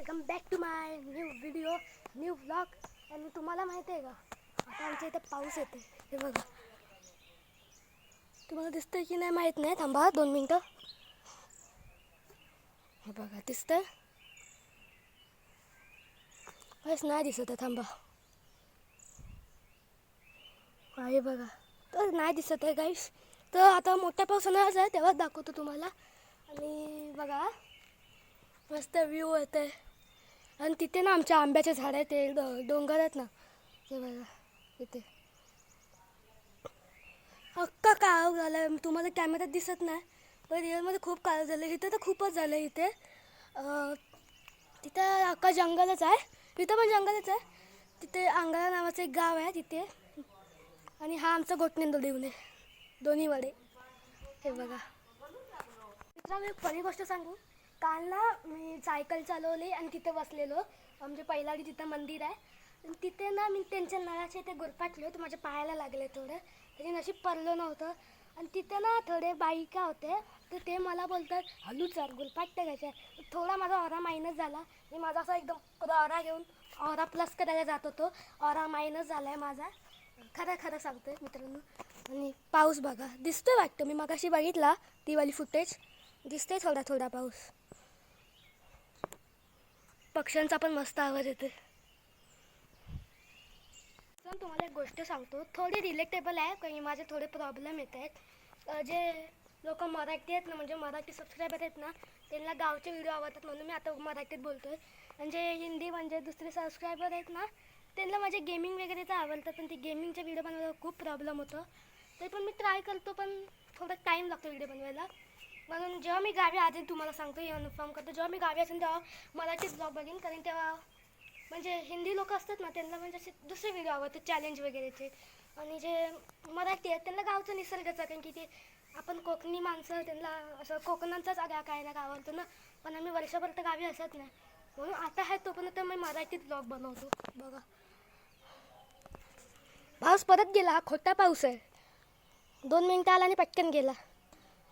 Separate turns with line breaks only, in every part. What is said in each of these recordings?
Welcome back to my new video, new vlog. आणि तुम्हाला माहिती आहे का, आता आमच्या इथे पाऊस येते. हे बघा, तुम्हाला दिसतंय की नाही माहीत नाही. थांबा 2 मिनटं. हे बघा, दिसतंय? बस नाही दिसत आहे. थांबा. हे बघा, तर नाही दिसत आहे गाईस. तर आता मोठ्या पावसानं आहे तेव्हाच दाखवतो तुम्हाला. आणि बघा, मस्त व्ह्यू येते. आणि तिथे ना आमच्या आंब्याचे झाड आहे, ते डोंगर आहेत ना, ते बघा तिथे. अख्खा काळं झालं आहे. तुम्हाला कॅमेऱ्यात दिसत नाही, पण रिअलमध्ये खूप काळं झालं. इथे तर खूपच झालं इथे. तिथे अख्खा जंगलच आहे. इथं पण जंगलच आहे. तिथे अंगारा नावाचं एक गाव आहे तिथे. आणि हा आमचा गोटनिंदो देऊन आहे, दोन्ही वडे. हे बघा मित्रांनो, एक फनी गोष्ट सांगू. काल ना मी सायकल चालवली आणि तिथे बसलेलो. आमच्या पहिलाडी तिथं मंदिर आहे. आणि तिथे ना मी त्यांच्या नळाचे ते गुरफाटले होते, माझ्या पायाला लागले थोडं. तरी नशीब पडलं नव्हतं. आणि तिथे ना थोडे बायका होते, तर ते मला बोलतात हलू चाल गुलपाट्टे घ्यायचे. थोडा माझा ऑरा मायनस झाला. मी माझा असा एकदम ऑरा घेऊन ऑरा प्लस करायला जात होतो. ऑरा मायनस झाला आहे माझा, खरं खरं सांगतोय मित्रांनो. आणि पाऊस बघा दिसतोय वाटतं, मी मगाशी बघितला ती वाली फुटेज. दिसतंय थोडा थोडा पाऊस. पक्ष्यांचा पण मस्त आवाज येते. तुम्हाला एक गोष्ट सांगतो, थोडी रिलेटेबल आहे, कारण माझे थोडे प्रॉब्लेम येत आहेत. जे लोक मराठी आहेत ना, म्हणजे मराठी सबस्क्रायबर आहेत ना, त्यांना गावचे व्हिडिओ आवडतात म्हणून मी आता मराठीत बोलतो आहे. आणि जे हिंदी म्हणजे दुसरे सबस्क्रायबर आहेत ना, त्यांना माझे गेमिंग वगैरे तर आवडतात, पण ती गेमिंगचे व्हिडिओ बनवायला खूप प्रॉब्लेम होतं. तरी पण मी ट्राय करतो, पण थोडा टाईम लागतो व्हिडिओ बनवायला. म्हणून जेव्हा मी गावी आधी तुम्हाला सांगतो, इन्फॉर्म करतो, जेव्हा मी गावी असेल तेव्हा मराठीच ब्लॉग बघीन. कारण तेव्हा म्हणजे हिंदी लोक असतात ना, त्यांना म्हणजे असे दुसरे व्हिडिओ आवडतात चॅलेंज वगैरेचे. आणि जे मराठी आहेत त्यांना गावचं निसर्गाचं, कारण की ते आपण कोकणी माणसं, त्यांना असं कोकणाचाच काय ना आवडतं ना. पण आम्ही वर्षभर तर गावी असत नाही, म्हणून आता आहे तोपर्यंत मी मराठीत ब्लॉग बनवतो. बघा पाऊस परत गेला. हा खोटा पाऊस आहे. 2 मिनटं आला आणि पटकन गेला.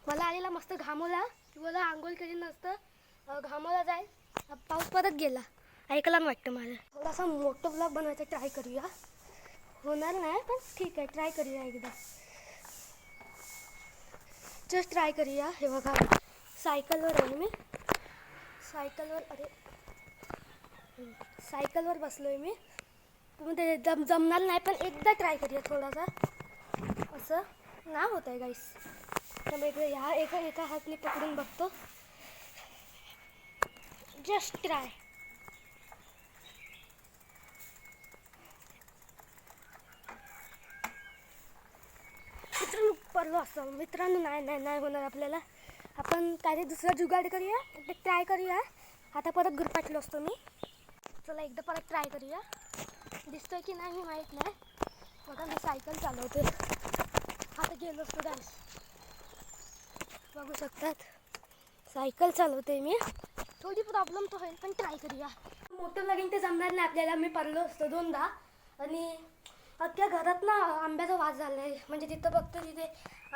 मला आलेला मस्त घामोला, मला आंघोळ केली नसतं, घामोला जाईल. पाऊस परत गेला. ऐकला वाटतं मला. थोडासा मोठं ब्लॉग बनवायचा ट्राय करूया. होणार नाही पण ठीक आहे, ट्राय करूया एकदा. जस्ट ट्राय करूया. हे बघा, सायकलवर आहे मी. सायकलवर बसलो आहे मी. तुम्ही ते जमणार नाही, पण एकदा ट्राय करूया थोडासा. असं ना होत आहे गाईस. तर ह्या एका हातने पकडून बघतो. Just try. मित्रांनो पडलो असं. मित्रांनो नाही होणार आपल्याला. आपण काही दुसरा जुगाड करूया, ते ट्राय करूया. आता परत गुरपाटलो असतो मी. चला एकदा परत ट्राय करूया. दिसतोय की नाही माहीत नाही. बघा मी सायकल चालवते. आता गेलो असतो गाईस, बघू शकतात. सायकल चालवते मी. थोडी प्रॉब्लेम तर होईल, पण ट्राय करूया. मोठं लगीन ते जमणार नाही आपल्याला. मी पडलो असतो 2दा. आणि अख्ख्या घरात ना आंब्याचा वास झाला आहे. म्हणजे तिथं बघतो तिथे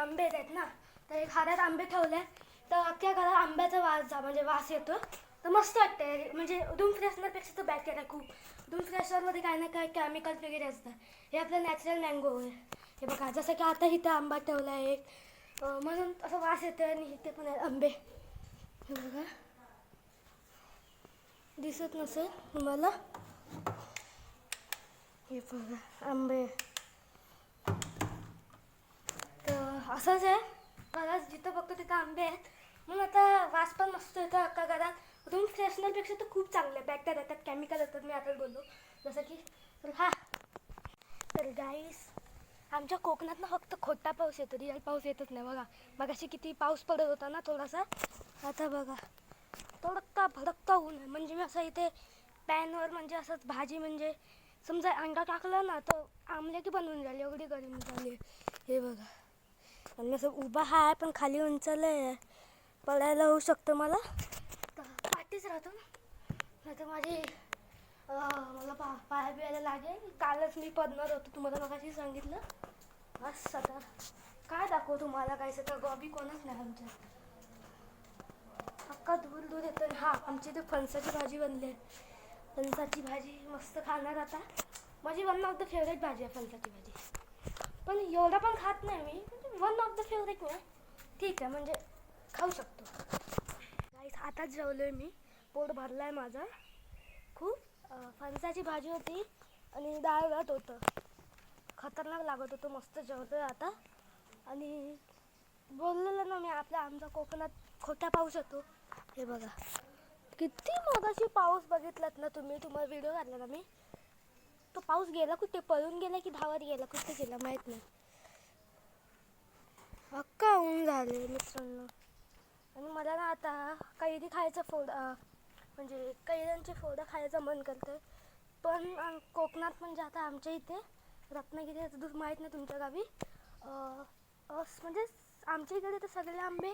आंबे आहेत ना, तर एक हातात आंबे ठेवले, तर अख्ख्या घरात आंब्याचा म्हणजे वास येतो. तर मस्त वाटते. म्हणजे रूम फ्रेशनरपेक्षा तर बॅटर आहे खूप. रूम फ्रेशनरमध्ये काय ना काय केमिकल्स वगैरे असतात. हे आपलं नॅचरल मँगो आहे. हे बघा, जसं की आता इथं आंबा ठेवला आहे, म्हणून असं वास येतो. आणि इथे पण आहे आंबे. हे बघा, दिसत नसेल तुम्हाला. हे बघा आंबे. तर असंच आहे, घरात जिथं बघतो तिथं आंबे आहेत. म्हणून आता वास पण मस्त येतो अख्खा घरात. रूम फ्रेशनरपेक्षा तर खूप चांगले बॅक्टर येतात, केमिकल येतात. मी आता बोललो जसं की. तर गाईस, आमच्या कोकणात ना फक्त खोटा पाऊस येतो, रिअल पाऊस येतच नाही. बघा मगाशी किती पाऊस पडत होता ना थोडासा. आता बघा तडकता भडकता ऊन आहे. म्हणजे मी असं इथे पॅनवर म्हणजे असंच भाजी, म्हणजे समजा अंडा टाकला ना, तर आमलेट बनवून झाली, एवढी गरमी झाली. हे बघा, आणि असं उभा आहे पण खाली उंचालं आहे, पडायला होऊ शकतं मला. तर पाठीच राहतो नाही तर मला पाया बियायला लागेल. कालच मी पडणार होतो, तुम्हाला मगाशी सांगितलं. बस आता काय दाखवू तुम्हाला. काय सगळं गॉबी कोणच नाही आमच्या. अख्खा दूर दूर येतो. हा, आमची इथे फणसाची भाजी बनली आहे. फणसाची भाजी मस्त खाणार आता. माझी वन ऑफ द फेवरेट भाजी आहे फणसाची भाजी. पण एवढा पण खात नाही मी, म्हणजे वन ऑफ द फेवरेट नाही. ठीक आहे, म्हणजे खाऊ शकतो. गाईस, आताच जेवलो आहे मी. पोट भरला आहे माझा खूप. फणसाची भाजी होती आणि डाळ भात होतं. खतरनाक लागत होतं. मस्त जेवतो आहे आता. आणि बोललेलं ना मी, आमचा कोकणात खोटा पाऊस येतो. हे बघा किती मगाशी पाऊस बघितलात ना तुम्ही, तुम्हाला व्हिडिओ घातला ना मी. तो पाऊस गेला कुठे? पळून गेला की धावत गेला? कुठे गेला माहीत नाही. अक्का ऊन झाले मित्रांनो. आणि मला ना आता कैरी खायचं म्हणजे कैऱ्यांचे फोडं खायचं मन करतं. पण कोकणात म्हणजे आता आमच्या इथे रत्नागिरी दूर माहीत नाही तुमच्या गावी, म्हणजे आमच्या इकडे तर सगळे आंबे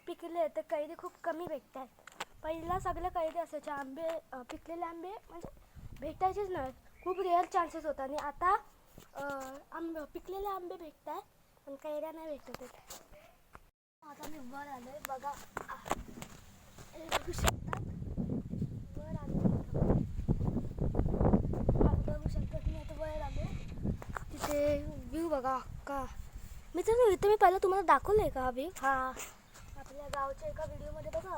पिकले. तर कैरी खूप कमी भेटतात. पहिला सगळे कैरी असायचे. आंबे पिकलेले आंबे म्हणजे भेटायचेच नाही. खूप रेअर चान्सेस होता. आणि आता पिकलेले आंबे भेटतात पण कैऱ्या नाही भेटत आहेत. आता मी वर आलो आहे बघा. बघू शकतात वर आलो. बघू शकतात मी आता वर आलो. तिथे व्ह्यू बघा अक्का. इथे मी पहिलं तुम्हाला दाखवलं आहे का व्ह्यू? हा, आपल्या गावच्या एका व्हिडिओमध्ये बघा.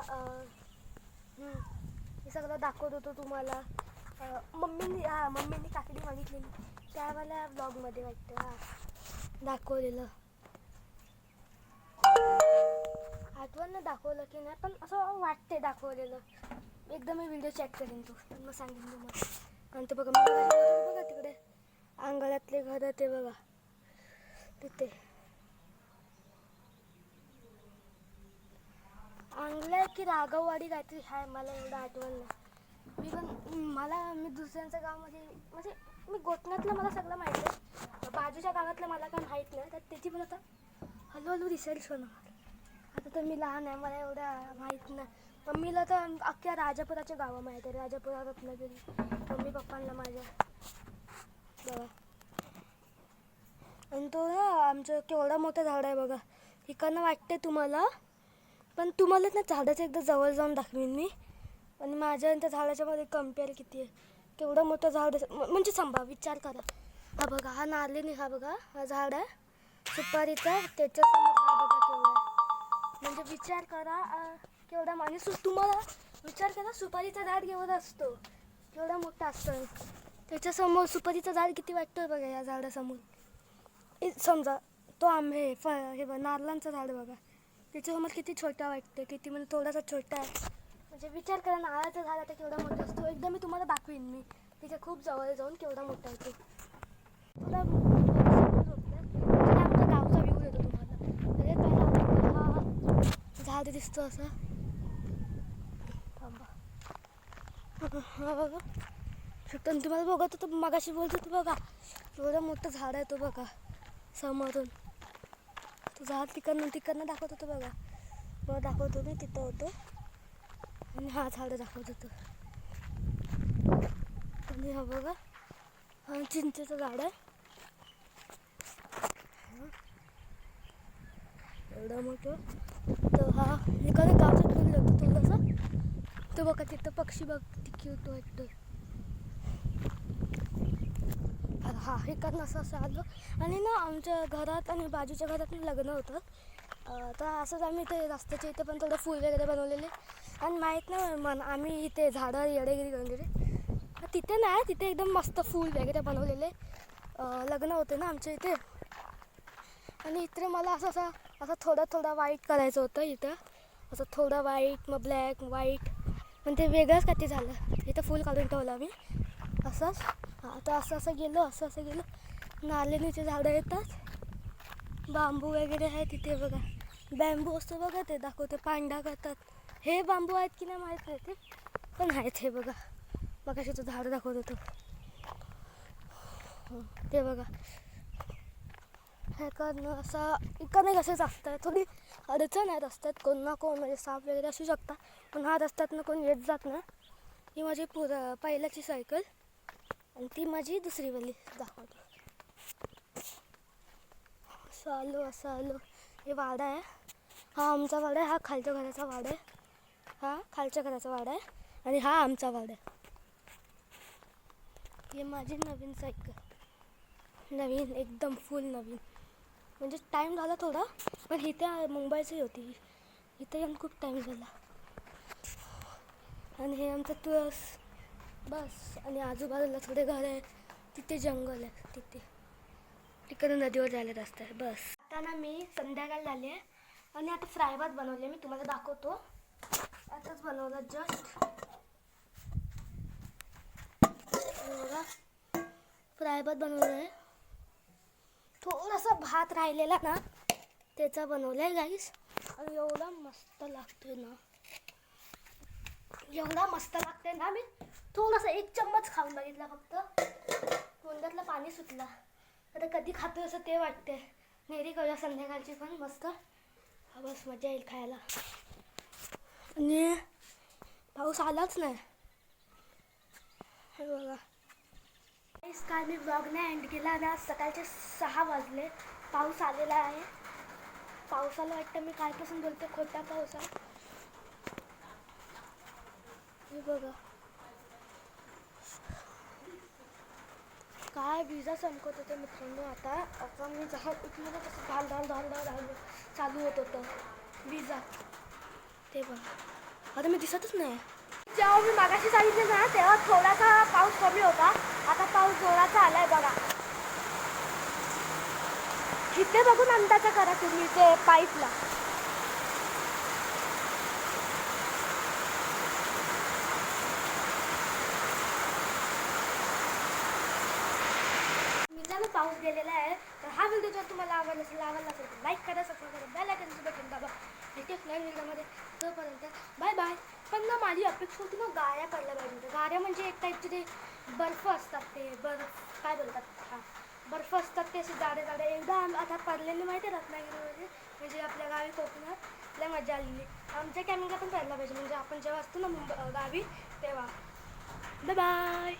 मी सगळं दाखवत होतो तुम्हाला. मम्मींनी काकडी मागितलेली त्यावेळेला ब्लॉगमध्ये वाटतं. दाखवलेलं. आठवण नाही दाखवलं की नाही, पण असं वाटते दाखवलेलं. एकदा मी व्हिडिओ चेक करेन तो, मग सांगेन तुम्हाला. आणि ते बघा मी बघा तिकडे अंगणातले घर ते बघा तिथे. अंगलं की राघववाडी काहीतरी आहे, मला एवढं आठवण नाही. मी दुसऱ्यांच्या गावामध्ये म्हणजे मी कोकणातलं मला सगळं माहिती आहे. बाजूच्या गावातलं मला काय माहीत नाही. तर त्याची पण आता हळूहळू रिसर्च होणार. आता तर मी लहान आहे, मला एवढं माहीत नाही. मम्मीला तर अख्ख्या राजापुराच्या गावं माहीत आहे. राजापुरा, रत्नागिरी. मम्मी पप्पांना माझ्या बघा. आणि तो ना आमचं केवढा मोठा झाड आहे बघा. इकडनं वाटते तुम्हाला, पण तुम्हाला ना झाडाचं एकदा जवळ जाऊन दाखवीन मी. आणि माझ्या आणि त्या झाडाच्या मध्ये कम्पेअर किती आहे. केवढं मोठं झाड म्हणजे विचार करा. हा बघा, हा नारळी, हा बघा हा झाड आहे सुपारीचा. त्याच्यासमोर हा बघा केवढा आहे. म्हणजे विचार करा केवढा. आणि तुम्हाला विचार करा सुपारीचा झाड केवढा असतो, केवढा मोठा असतं. त्याच्यासमोर सुपारीचा झाड किती वाटतं बघा. या झाडासमोर समजा तो आंबे हे बघा नारळांचं झाड बघा, त्याच्यासमोर किती छोटा वाटतं. किती म्हणजे थोडासा छोटा आहे. म्हणजे विचार करा नारळाचं झाड आता केवढा मोठा असतो. एकदा मी तुम्हाला दाखवीन मी तिथे खूप जवळ जाऊन केवढा मोठा आहे तो. तुला आमच्या गावचा व्ह्यू देतो तुम्हाला. म्हणजे पहिला हा झाड दिसतो असं. थांबा. हा बघा शकतो. तुम्हाला बघत होतो मगाशी बोलत होतो बघा, एवढं मोठं झाड आहे तो बघा समोरून. तो झाड तिकडनं दाखवत होतो बघा. बघा दाखवतो मी तिथं होतो. आणि हा झाड दाखवत होतो. आणि हा बघा हा चिंचेचं झाड आहे एवढं मोठं. तर हा इकडे गावचं ठेवलं होतं थोडंसं. तो बघा तिथं पक्षी बघ क्यूट वाटतं. हा इकडनं असं आलो. आणि ना आमच्या घरात आणि बाजूच्या घरात लग्न होतं. तर असंच आम्ही ते रस्त्याच्या इथे पण थोडं फूल वगैरे बनवलेले. आणि माहीत नाही आम्ही इथे झाडं येडेगिरी वगैरे तिथे नाही, तिथे एकदम मस्त फूल वगैरे बनवलेले. लग्न होते ना आमच्या इथे. आणि इथे मला असं थोडं वाईट करायचं होतं इथं. असं थोडं वाईट, मग ब्लॅक व्हाईट, पण ते वेगळंच का ते झालं. इथं फूल काढून ठेवलं मी असंच. आता असं गेलो नारळीचे झाडं येतात. बांबू वगैरे आहे तिथे बघा. बॅम्बू असतो बघा, ते दाखवते पांढरा करतात. हे बांबू आहेत की नाही माहीत नाही, ते पण आहेत. हे बघा मगाशी तो झाड दाखवत होतो ते बघा. हे करणं असं इकडनं कसं असतं. थोडी अडचण आहे रस्त्यात. कोण ना कोण म्हणजे साप वगैरे असू शकता, पण हा रस्त्यातनं कोण येत जात ना. ही माझी पहिल्याची सायकल आणि ती माझी दुसरी वाली दाखवतो. असं आलो. हे वाडा आहे. हा आमचा वाडा आहे. हा खालच्या घराचा वाडा आहे. हा खालच्या घराचा वाडा आहे आणि हा आमचा वाडा आहे. हे माझी नवीन सायकल, नवीन एकदम फुल नवीन. म्हणजे टाईम झाला थोडा, पण इथे मुंबईची होती, इथे येऊन खूप टाईम झाला. आणि हे आमचं तुळस बस. आणि आजूबाजूला थोडे घर आहे, तिथे जंगल आहे, तिकडे नदीवर जायला रस्ता आहे बस. आता ना मी संध्याकाळ झाली आहे आणि आता फ्राय भात बनवले, मी तुम्हाला दाखवतो. आताच बनवलं जस्ट. बघा फ्राय भात बनवलं आहे. थोडासा भात राहिलेला ना त्याचा बनवला आहे गाईस. आणि एवढा मस्त लागतोय ना, एवढा मस्त लागतोय ना. मी थोडासा 1 चम्मच खाऊन बघितला फक्त, तोंडातलं पाणी सुटलं. आता कधी खातो असं ते वाटते. नेहरी करूया संध्याकाळची पण मस्त, बस मजा येईल खायला. आणि पाऊस आलाच नाही हे बघा. काल मी ब्लॉग नाही एंड केला आणि आज सकाळचे 6 वाजले, पाऊस आलेला आहे. पावसाला वाटतं मी कालपासून बोलते खोटा पाऊस आहे. हे बघा काय विजा चमकत होते मित्रांनो. आता मी जहा उठलो ना तसं ढाल ढाल ढाल ढाल ढाल चालू होत होतं विजा. ते बघा आता मी दिसतच नाही. जेव्हा मी मागाशी सांगितलं ना तेव्हा थोडासा पाऊस कमी होता, आता पाऊस जोराचा आलाय बघा. इथे बघून अंदाजा करा तुम्ही ते पाईपला. मित्रांनो पाऊस गेलेला आहे. तर हा व्हिडिओ जर तुम्हाला आवडला असेल तर लाईक करा, सबस्क्राईब करा, बेल आयकॉनचं बटन दाबा. भेटूया नवीन व्हिडिओमध्ये, तोपर्यंत बाय बाय. पण ना माझी अपेक्षा होती ना गाऱ्या पडल्या पाहिजे. गाऱ्या म्हणजे एक टाईपचे ते बर्फ असतात, ते बर्फ काय बोलतात, हा बर्फ असतात ते असे जाडे जाडे. एकदा आता पडलेले माहिती आहे रत्नागिरीमध्ये, म्हणजे आपल्या गावी कोकणात लय मजा आलेली. आमच्या कॅमेरा पण पडला पाहिजे, म्हणजे आपण जेव्हा असतो ना गावी तेव्हा. Bye bye.